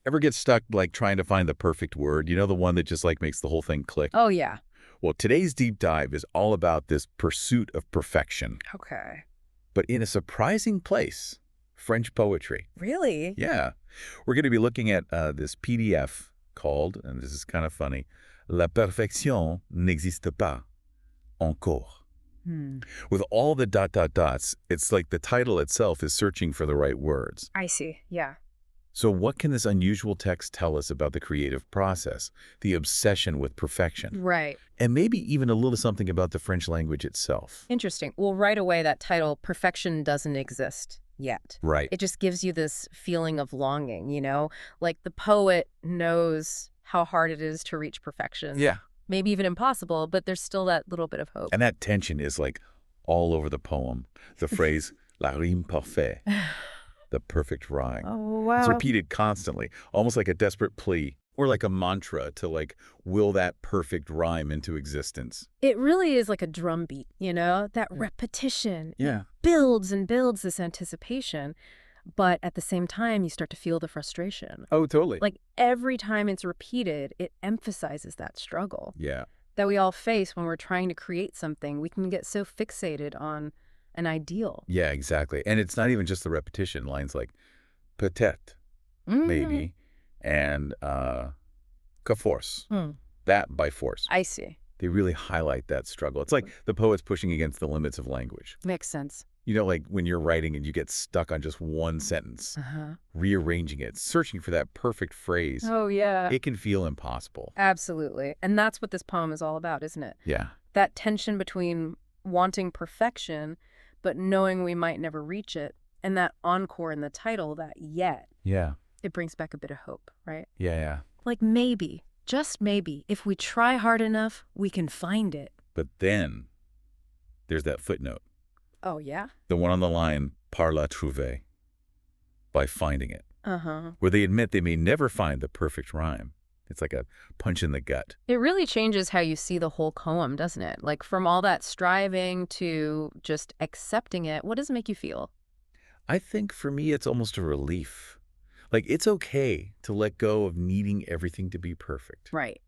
Ever get stuck, like, trying to find the perfect word? You know, the one that just, like, makes the whole thing click? Oh, yeah. Well, today's deep dive is all about this pursuit of perfection, Okay. but in a surprising place, French poetry. Really? Yeah. We're going to be looking at this PDF called, and this is kind of funny, La perfection n'existe pas, encore. Hmm. With all the dot dot dots, it's like the title itself is searching for the right words. I see. Yeah. So what can this unusual text tell us about the creative process, the obsession with perfection, Right. and maybe even a little something about the French language itself? Interesting. Well, right away, that title, Perfection Doesn't Exist Yet. Right. It just gives you this feeling of longing, Like the poet knows how hard it is to reach perfection. Yeah. Maybe even impossible, but there's still that little bit of hope. And that tension is like all over the poem. The phrase, la rime parfaite, the perfect rhyme. Oh, It's wow. repeated constantly, almost like a desperate plea or like a mantra to like will that perfect rhyme into existence. It really is like a drum beat, that Yeah. repetition. It Yeah. builds and builds this anticipation. But at the same time, you start to feel the frustration. Oh, totally. Like every time it's repeated, it emphasizes that struggle Yeah. that we all face when we're trying to create something. We can get so fixated on an ideal. Yeah, exactly. And it's not even just the repetition. Lines like peut-être, Mm. maybe, and que force, Hmm. that by force. I see. They really highlight that struggle. It's like the poet's pushing against the limits of language. Makes sense. You know, like when you're writing and you get stuck on just one sentence, Uh-huh. rearranging it, searching for that perfect phrase, Oh, yeah. it can feel impossible. Absolutely. And that's what this poem is all about, isn't it? Yeah. That tension between wanting perfection, but knowing we might never reach it, and that encore in the title, that yet, Yeah. it brings back a bit of hope, right? Yeah, yeah. Like maybe, just maybe, if we try hard enough, we can find it. But then there's that footnote, Oh, yeah? the one on the line, par la trouver, by finding it, Uh-huh. where they admit they may never find the perfect rhyme. It's like a punch in the gut. It really changes how you see the whole poem, doesn't it? Like from all that striving to just accepting it, what does it make you feel? I think for me, it's almost a relief. Like, it's okay to let go of needing everything to be perfect. Right.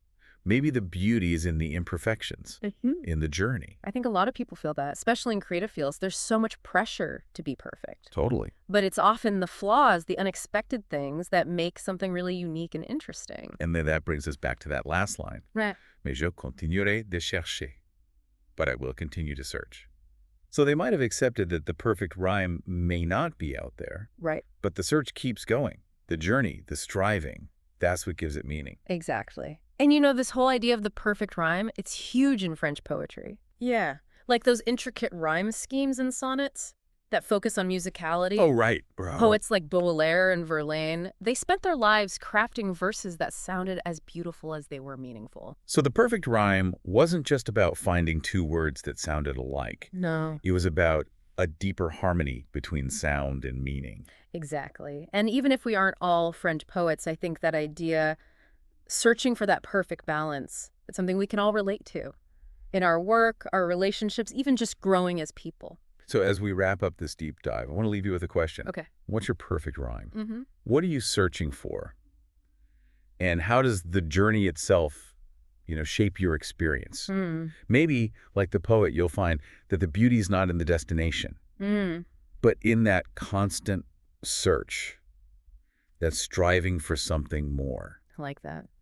Maybe the beauty is in the imperfections, Mhm. in the journey. I think a lot of people feel that, especially in creative fields. There's so much pressure to be perfect. Totally. But it's often the flaws, the unexpected things that make something really unique and interesting. And then that brings us back to that last line. Right. Mais je continuerai de chercher. But I will continue to search. So they might have accepted that the perfect rhyme may not be out there, Right. but the search keeps going. The journey, the striving, that's what gives it meaning. Exactly. And this whole idea of the perfect rhyme, it's huge in French poetry. Yeah. Like those intricate rhyme schemes in sonnets that focus on musicality. Oh, right, bro. Poets like Baudelaire and Verlaine, they spent their lives crafting verses that sounded as beautiful as they were meaningful. So the perfect rhyme wasn't just about finding two words that sounded alike. No. It was about a deeper harmony between sound and meaning. Exactly. And even if we aren't all French poets, I think that idea, searching for that perfect balance, it's something we can all relate to in our work, our relationships, even just growing as people. So as we wrap up this deep dive, I want to leave you with a question. Okay. What's your perfect rhyme? Mm-hmm. What are you searching for? And how does the journey itself, shape your experience? Maybe, like the poet, you'll find that the beauty is not in the destination, but in that constant search, that striving for something more. I like that.